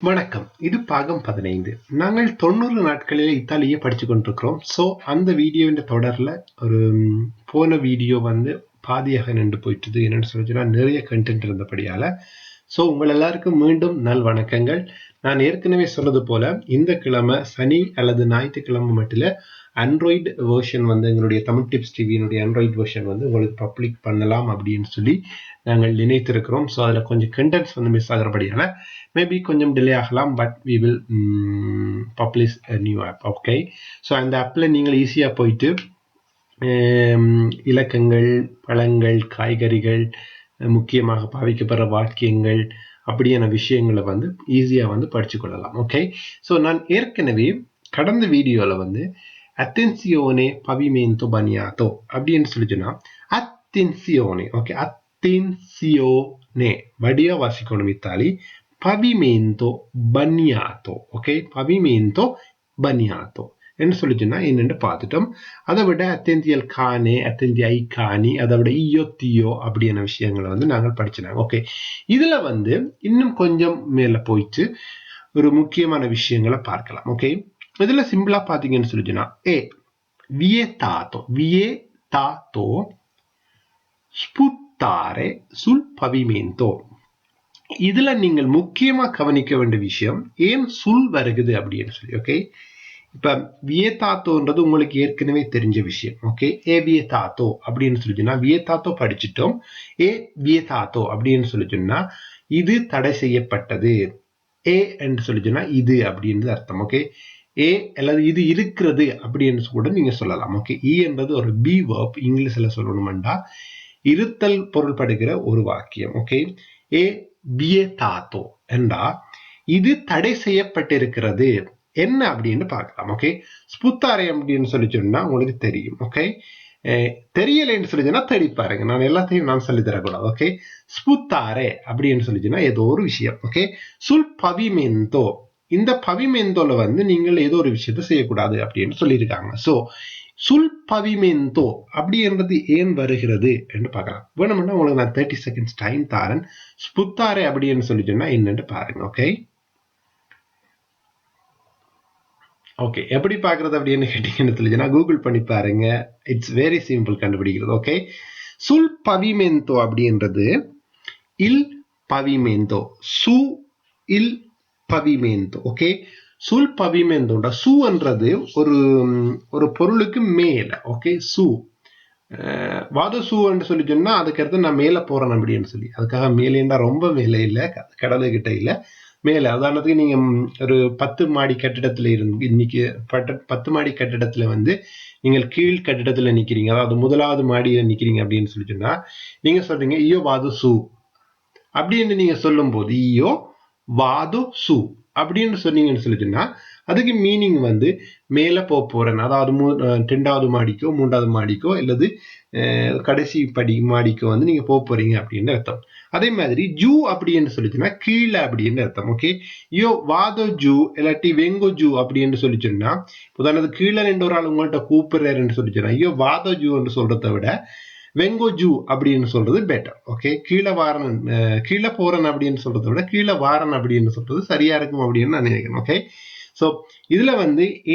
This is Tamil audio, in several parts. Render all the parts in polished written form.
வணக்கம். இது பாகம் 15. நாங்கள் 90 நாட்களில் இத்தாலியை படிச்சு கொண்டிருக்கிறோம். ஸோ அந்த வீடியோவின் தொடரில் ஒரு போன வீடியோ பாதியாக நின்று போயிட்டுது. என்னென்னு சொல்லிச்சுன்னா நிறைய கண்டென்ட் இருந்தபடியால். ஸோ உங்கள் எல்லாருக்கும் மீண்டும் நல் வணக்கங்கள். நான் ஏற்கனவே சொன்னது போல இந்த கிழமை சனி அல்லது ஞாயிற்றுக்கிழமை மட்டும் ஆண்ட்ராய்டு வேர்ஷன் எங்களுடைய தமிழ் டிப்ஸ் டிவியினுடைய ஆண்ட்ராய்டு வேர்ஷன் உங்களுக்கு பப்ளிக் பண்ணலாம் அப்படின்னு சொல்லி நாங்கள் நினைத்திருக்கிறோம். ஸோ அதில் கொஞ்சம் கண்டென்ட்ஸ் மிஸ் ஆகிறபடியால் மேபி கொஞ்சம் டிலே ஆகலாம். But we will publish new app. Okay, so அந்த ஆப்பில் நீங்கள் ஈஸியாக போயிட்டு இலக்கங்கள், பழங்கள், காய்கறிகள், முக்கியமாக பாவிக்கப்படுற வாக்கியங்கள் அப்படியான விஷயங்களை ஈஸியாக படிச்சு கொள்ளலாம். ஓகே, ஸோ நான் ஏற்கனவே கடந்த வீடியோவில் அட்டென்சியோனே பவிமெண்டோ பனியாட்டோ அப்படின்னு சொல்லிச்சுன்னா அட்டென்சியோனே. ஓகே, அட்டென்சியோனே வடியா வாசிக்கணும் இத்தாலி. பவிமெண்டோ பனியாட்டோ. ஓகே, பவிமெண்டோ பனியாட்டோ என்ன சொல்லிச்சுன்னா என்னென்று பார்த்துட்டோம். அதை விட அத்தெந்தியல் கானே, அத்தெந்தி ஐ காணி, அதை விட ஈயோ தீயோ அப்படியான விஷயங்களை நாங்கள் படிச்சினாங்க. ஓகே, இதுல இன்னும் கொஞ்சம் மேல போயிட்டு ஒரு முக்கியமான விஷயங்களை பார்க்கலாம். ஓகே, இதுல சிம்பிளா பாத்தீங்கன்னு சொல்லிச்சுன்னா vietato sputare sul pavimento. இதுல நீங்கள் முக்கியமா கவனிக்க வேண்டிய விஷயம் ஏன் சுல் வருகுது அப்படின்னு சொல்லி. ஓகே, இப்ப வியதாத்தோன்றது உங்களுக்கு ஏற்கனவே தெரிஞ்ச விஷயம். ஓகே, வியதாத்தோ அப்படின்னு சொல்லிச்சுன்னா வியதாத்தோ படிச்சுட்டோம். வியதாத்தோ அப்படின்னு சொல்லிச்சுன்னா இது தடை செய்யப்பட்டது. என்று சொல்லிச்சுன்னா இது அப்படின்னு அர்த்தம். ஓகே, அல்லது இது இருக்கிறது அப்படின்னு கூட நீங்க சொல்லலாம். ஓகே, என்றது ஒரு பி வெர்ப். இங்கிலீஷ்ல சொல்லணும்டா இருத்தல் பொருள்படுகிற ஒரு வாக்கியம். ஓகே, வியதாத்தோ என்றா இது தடை செய்யப்பட்டிருக்கிறது என்ன அப்படின்னு பார்க்கலாம். ஓகே, ஸ்புத்தாரே அப்படின்னு சொல்லி சொன்னா உங்களுக்கு தெரியும். ஓகே, தெரியலைன்னு சொல்லிச்சுன்னா தேடி பாருங்க. நான் எல்லாத்தையும் நான் சொல்லி தரக்கூடாது. ஓகே, ஸ்புத்தாரே அப்படின்னு சொல்லிச்சுன்னா ஏதோ ஒரு விஷயம். ஓகே, சுல் பவிமெண்டோ, இந்த பவிமெண்டோல நீங்கள் ஏதோ ஒரு விஷயத்த செய்யக்கூடாது அப்படின்னு சொல்லியிருக்காங்க. ஸோ சுல் பவிமெண்டோ அப்படின்றது ஏன் வருகிறது என்று பார்க்கலாம். வேணும்னா உங்களுக்கு நான் 30 seconds டைம் தாரன். ஸ்புத்தாரே அப்படின்னு சொல்லி சொன்னா என்னன்னு பாருங்க. ஓகே, ஓகே, எப்படி பார்க்கறது அப்படின்னு கேட்டீங்கன்னு சொல்லிச்சுன்னா கூகுள் பண்ணி பாருங்க. இட்ஸ் வெரி சிம்பிள் கண்டுபிடிக்கிறது. ஓகே, சுல் பவிமெண்டோ அப்படின்றது இல் பவிமெண்டோ, சு இல் பவிமெண்டோ. ஓகே, சுல் பவிமெண்டோட சுன்றது ஒரு பொருளுக்கு மேல. ஓகே, சு வாத சு என்று சொல்லி சொன்னா அதுக்கு அடுத்து நான் மேல போறேன் அப்படின்னு சொல்லி, அதுக்காக மேலேண்டா ரொம்ப மேலே இல்லை, கடலுக்கிட்ட இல்லை, மேல. உதாரணத்துக்கு நீங்க ஒரு 10 மாடி கட்டிடத்துல இருந்து இன்னைக்கு 10 மாடி கட்டிடத்துல நீங்கள் கீழ் கட்டிடத்துல நிக்கிறீங்க, அதாவது முதலாவது மாடியில நிக்கிறீங்க அப்படின்னு சொல்லி சொன்னா நீங்க சொல்றீங்க ஐயோ வாது சு அப்படின்னு நீங்க சொல்லும் போது ஐயோ வாது சு அப்படின்னு சொன்னீங்கன்னு சொல்லிச்சுன்னா அதுக்கு மீனிங் மேல போறேன், அதாவது 2வது மாடிக்கோ 3வது மாடிக்கோ அல்லது கடைசி மாடிக்கோ நீங்க போறீங்க அப்படின்னு அர்த்தம். அதே மாதிரி ஜூ அப்படின்னு சொல்லிச்சுன்னா கீழே அப்படின்னு அர்த்தம். ஓகே, யோ வாதோ ஜூ இல்லாட்டி வெங்கோ ஜூ அப்படின்னு சொல்லிச்சுன்னா உதாரணத்துக்கு கீழே 2 ஒரு ஆள் உங்கள்கிட்ட கூப்பிடுறாருன்னு சொல்லிச்சுன்னா ஐயோ வாதோ ஜூ என்று சொல்றதை விட வெங்கோ ஜூ அப்படின்னு சொல்றது பெட்டர். ஓகே, கீழே வாரன், கீழே போறன் அப்படின்னு சொல்றதை விட கீழே வாரன் அப்படின்னு சொல்றது சரியா இருக்கும் அப்படின்னு நான் நினைக்கிறேன். ஓகே, ஸோ இதுல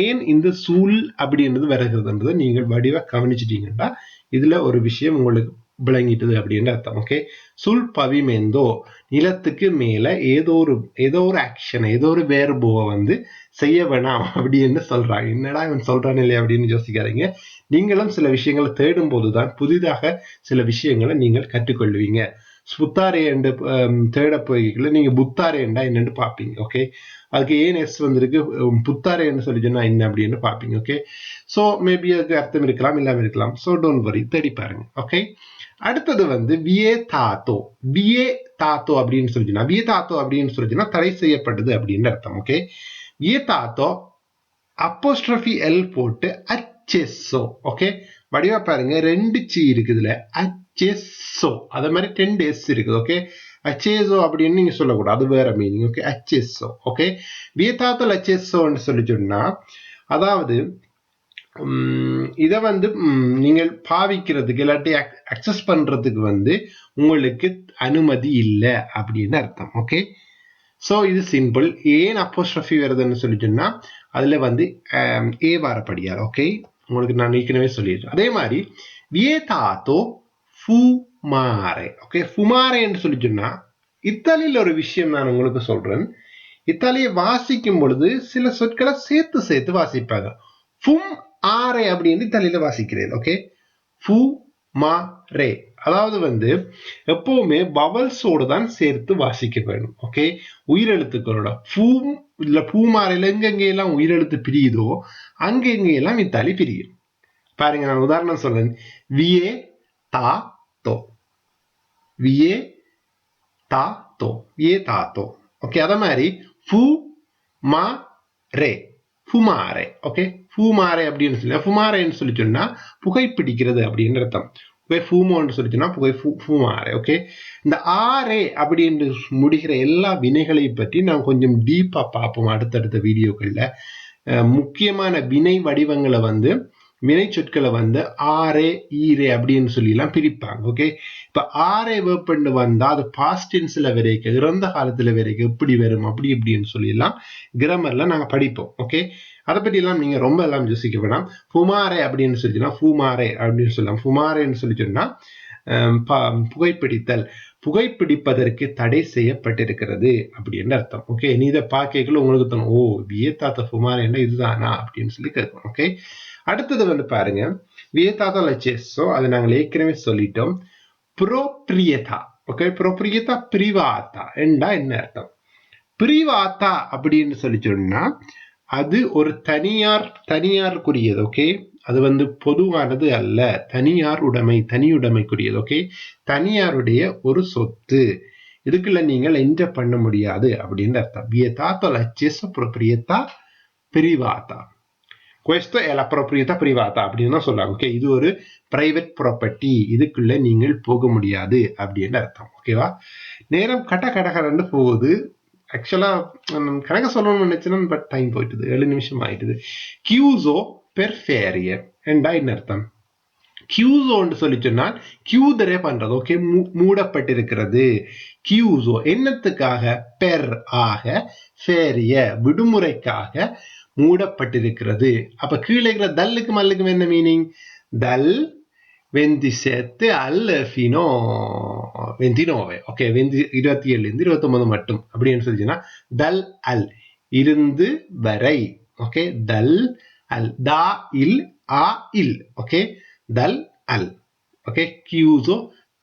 ஏன் இந்த சூழ் அப்படின்றது வருகிறதுன்றது நீங்கள் வடிவா கவனிச்சிட்டீங்கன்னா இதுல ஒரு விஷயம் உங்களுக்கு விளங்கிட்டது அப்படின்னு அர்த்தம். ஓகே, சுல் பவிமெண்டோ நிலத்துக்கு மேல ஏதோ ஒரு ஆக்ஷன், ஏதோ ஒரு வேர்போவை செய்ய வேணாம் அப்படின்னு சொல்றாங்க. என்னடா இவன் சொல்றான் இல்லையா அப்படின்னு யோசிக்காதீங்க. நீங்களும் சில விஷயங்களை தேடும் போதுதான் புதிதாக சில விஷயங்களை நீங்கள் கற்றுக்கொள்வீங்க. ஸ்புத்தாரே என்று தேட போய்களை நீங்க புத்தாரே என்றா என்னன்னு பார்ப்பீங்க. ஓகே, அதுக்கு ஏன் எஸ் வந்திருக்கு, புத்தாரே என்று சொல்லி சொன்னா என்ன அப்படின்னு பார்ப்பீங்க. ஓகே, ஸோ மேபி அதுக்கு அர்த்தம் இருக்கலாம், இல்லாம இருக்கலாம். ஸோ டோன்ட் வரி, தேடி பாருங்க. ஓகே, அடுத்தது வியேதாத்தோ. வியேதாத்தோ அப்படின்னு சொல்லிச்சுன்னா வியேதாத்தோ அப்படின்னு சொல்லிச்சுன்னா தடை செய்யப்பட்டது அப்படின்னு அர்த்தம். ஓகே, வியேதாத்தோ அப்போஸ்ட்ரோஃபி எல் போட்டு அச்செஸ்ஸோ. ஓகே, வடிவா பாருங்க, 2 சி இருக்குதுல, அச்செஸ்ஸோ. அதே மாதிரி 2 எஸ் இருக்குது. ஓகே, அச்சேசோ அப்படின்னு நீங்க சொல்லக்கூடாது, அது வேற மீனிங். ஓகே, அச்செஸ்ஸோ. ஓகே, வியதாத்தோ அச்செஸ்ஸோன்னு சொல்லி சொன்னா அதாவது இதை நீங்கள் பாவிக்கிறதுக்கு இல்லாட்டி அக்சஸ் பண்றதுக்கு உங்களுக்கு அனுமதி இல்லை அப்படின்னு அர்த்தம். ஓகே, ஸோ இது சிம்பிள். ஏன் அப்போஸ்ட்ரஃபி வருதுன்னு சொல்லிட்டோம்னா அதுல வந்து ஏ வாரப்படியார். ஓகே, உங்களுக்கு நான் ஏற்கனவே சொல்லிடுறேன். அதே மாதிரி வியேதாத்தோ ஃபுமாரே. ஓகே, ஃபுமாரே என்று சொல்லிட்டோம்னா இத்தாலியில் ஒரு விஷயம் நான் உங்களுக்கு சொல்றேன். இத்தாலியை வாசிக்கும் பொழுது சில சொற்களை சேர்த்து சேர்த்து வாசிப்பாங்க. ஃபும் ஆரே அப்படின்னு இத்தாலியில வாசிக்கிறேன். ஓகே, ஃபு மா ரே, அதாவது வந்து எப்பவுமே வவல்ஸோடு தான் சேர்த்து வாசிக்க வேணும். ஓகே, உயிரெழுத்துக்களோட பூம் இல்ல பூமாறையில எங்கெங்கெல்லாம் உயிரெழுத்து பிரியுதோ அங்கெங்கெல்லாம் இத்தாலி பிரியும். பாருங்க, நான் உதாரணம் சொல்றேன். வியே தா தோ, வியே தா தோ, வியே தா தோ. ஓகே, அத மாதிரி ஃபு மா ரே, ஃபுமாரே. ஓகே, ஃபுமாரே அப்படின்னு சொல்லி ஃபுமாரேன்னு சொல்லி சொன்னா புகைப்பிடிக்கிறது அப்படின்னு அர்த்தம். ஃபூமோன்னு சொல்லிச்சுன்னா புகை ஃபூமாரே. ஓகே, இந்த ஆரே அப்படின்னு முடிகிற எல்லா வினைகளை பற்றி நான் கொஞ்சம் டீப்பா பார்ப்போம் அடுத்தடுத்த வீடியோக்கள்ல. முக்கியமான வினை வடிவங்களை வந்து வினை சொற்களை வந்து ஆரே ஈரே அப்படின்னு சொல்லி எல்லாம் பிரிப்பாங்க. ஓகே, இப்ப ஆரே வேர்பண்டு வந்தா அது பாஸ்ட் டென்ஸ்ல வரைக்கும் இறந்த காலத்துல வரைக்கும் எப்படி வரும் அப்படி இப்படின்னு சொல்லி எல்லாம் கிராமர்ல நாங்க படிப்போம். ஓகே, அதை பத்தி எல்லாம் நீங்க ரொம்ப எல்லாம் யோசிக்க வேணாம். ஃபுமாரே அப்படின்னு சொல்லிச்சுன்னா ஃபுமாரே அப்படின்னு சொல்லலாம். ஃபுமாரேன்னு சொல்லி சொன்னா புகைப்பிடித்தல், புகைப்பிடிப்பதற்கு தடை செய்யப்பட்டிருக்கிறது அப்படின்னு அர்த்தம். ஓகே, நீ இதை பார்க்கல உங்களுக்கு தோணும், ஓ வியேதாத்த ஃபுமாரேன்னா இதுதானா அப்படின்னு சொல்லி கேட்கணும். ஓகே, அடுத்தது வந்து பாருங்க, வியேதாத்த லச்சேஸோ அதை நாங்கள் ஏற்கனவே சொல்லிட்டோம். ப்ரோப்ரியதா. ஓகே, ப்ரோப்ரியதா பிரிவாத்தா என்றா என்ன அர்த்தம்? பிரிவாத்தா அப்படின்னு சொல்லி சொன்னா அது ஒரு தனியாருக்குரியது. ஓகே, அது வந்து பொதுவானது அல்ல, தனியார் உடைமை, தனியுடைமைக்குரியது. ஓகே, தனியாருடைய ஒரு சொத்து, இதுக்குள்ள நீங்கள் என்ஜாய் பண்ண முடியாது அப்படின்னு அர்த்தம். வியேதாத்தோ l'accesso proprietà privata. Questo è la proprietà privata அப்படின்னு தான் சொல்றாங்க. ஓகே, இது ஒரு பிரைவேட் ப்ராப்பர்ட்டி, இதுக்குள்ள நீங்கள் போக முடியாது அப்படின்னு அர்த்தம். ஓகேவா? நேரம் கடகடன்னு போகுது. ஆக்சுவலா கணக்க சொல்லணும்னு நினைச்சேன், பட் டைம் போயிட்டுது, 7 நிமிஷம் ஆயிட்டுது. கியூசோ பெர் ஃபேரிய என்றா என்ன அர்த்தம்? கியூசோன்னு சொல்லி சொன்னால் கியூதரே பண்றது. ஓகே, மூடப்பட்டிருக்கிறது. கியூசோ என்னத்துக்காக? பெர் ஆக, ஃபேரிய விடுமுறைக்காக மூடப்பட்டிருக்கிறது. அப்ப கீழே இருக்கிற தல்லுக்கு மல்லுக்கும் என்ன மீனிங்? தல் 27 al fino 29. ஓகே, 27 இருந்து 29 மட்டும் அப்படின்னு சொல்லிச்சுன்னா தல் அல் இருந்து வரை. ஓகே, தல் அல், தா இல் ஆ இல். ஓகே, தல் அல். ஓகே, கியூசோ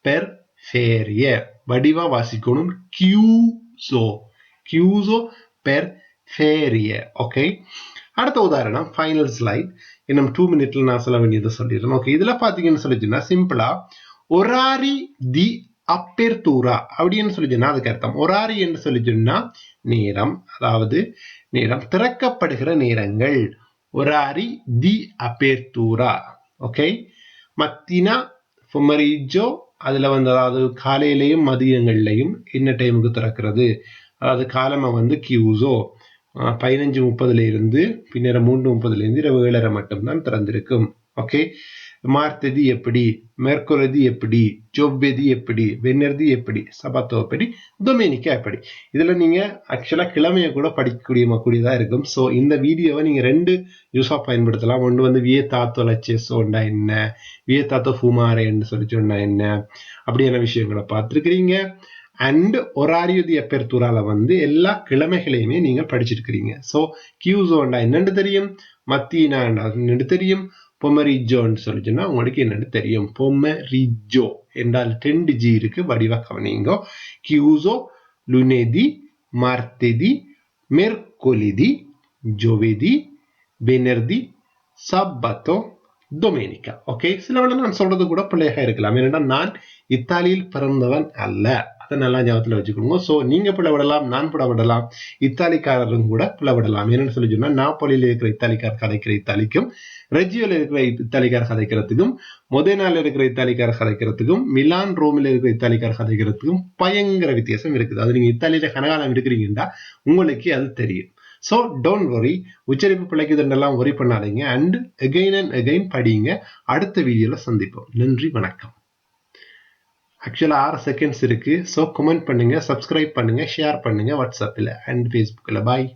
பெர் ஃபேரிய வடிவா வாசிக்கணும். கியூசோ, கியூசோ பெர் ஃபேரிய. ஓகே, அடுத்த உதாரணம், ஃபைனல் ஸ்லைட். இன்னும் 2 மினிட்ல நான் சொல்ல வேண்டியதை சொல்லிடுறேன். ஓகே, இதுல பாத்தீங்கன்னு சொல்லிச்சுன்னா சிம்பிளா ஒராரி தி அப்பேர்தூரா அப்படின்னு சொல்லிச்சுன்னா அதுக்கு அர்த்தம். ஒராரி என்று சொல்லிச்சுன்னா நேரம், அதாவது நேரம், திறக்கப்படுகிற நேரங்கள். ஒராரி தி அப்பேர்தூரா. ஓகே, மத்தினா பொமரிஜோ, அதுல வந்து அதாவது காலையிலையும் மதியங்கள்லையும் என்ன டைமுக்கு திறக்கிறது, அதாவது காலமா வந்து கியூசோ 15:30 இருந்து பின்னர் 3:30 இருந்து இரவு 7:30 மட்டும்தான் திறந்திருக்கும். ஓகே, மார்த்ததி எப்படி, மெர்குலதி எப்படி, ஜோபெதி எப்படி, வெனர்தி எப்படி, சபாத்தோ எப்படி, டொமினிகா எப்படி. இதுல நீங்க ஆக்சுவலா கிழமையை கூட படிக்கக்கூடியதா இருக்கும். ஸோ இந்த வீடியோவை நீங்க 2 யூஸா பயன்படுத்தலாம். ஒன்று வந்து வியேதாத்தோ லச்சேசோண்டா என்ன, வியேதாத்தோ ஃபுமாரேன்னு சொல்லி சொன்னா என்ன, அப்படியான விஷயங்களை பார்த்துருக்கிறீங்க. அண்ட் ஒராரியோ தி அப்பேர்தூரால வந்து எல்லா கிழமைகளையுமே நீங்க படிச்சிருக்கிறீங்க. ஸோ கியூசோண்டா என்னன்னு தெரியும், மத்தீனாண்டா என்னன்னு தெரியும், பொமரிஜோன்னு சொல்லிச்சுன்னா உங்களுக்கு என்னன்னு தெரியும். பொமரிஜோ என்றால் 2 ஜி இருக்கு, வடிவா கவனிங்கோ. கியூசோ லுனெதி, மார்த்தெதி, மெர்கொலிதி, ஜோவெதி, வெனர்தி, சப்பத்தோ, டொமினிகா. ஓகே, சில வேளை நான் சொல்றது கூட பிள்ளையாக இருக்கலாம், ஏன்னா நான் இத்தாலியில் பிறந்தவன் அல்ல. அதை நல்லா ஞாபகத்தில் வச்சுக்கோங்க. ஸோ நீங்க பிளவிடலாம், நான் பிளவிடலாம், இத்தாலிக்காரரும் கூட பிளவிடலாம். என்னன்னு சொல்லி சொன்னா நாப்போலியில் இருக்கிற இத்தாலிக்கார் கதைக்கிற இத்தாலிக்கும், ரெஜியோல இருக்கிற இத்தாலிக்கார் கதைக்கிறதுக்கும், மொதேனால இருக்கிற இத்தாலிக்கார் கதைக்கிறதுக்கும், மிலான் ரோமில் இருக்கிற இத்தாலிக்கார் கதைக்கிறதுக்கும் பயங்கர வித்தியாசம் இருக்குது. அது நீங்க இத்தாலியில கனகாலம் இருக்கிறீங்கன்னா உங்களுக்கு அது தெரியும். ஸோ டோன்ட் வரி, உச்சரிப்பு பிழைக்குதுன்றெல்லாம் ஒரி பண்ணாதீங்க. அண்ட் அகைன் படிங்க. அடுத்த வீடியோல சந்திப்போம். நன்றி, வணக்கம். ஆக்சுவலாக 6 செகண்ட்ஸ் இருக்கு. ஸோ கமெண்ட் பண்ணுங்க, சப்ஸ்கிரைப் பண்ணுங்க, ஷேர் பண்ணுங்க வாட்ஸ்அப்பில் அண்ட் ஃபேஸ்புக்கில். பாய்.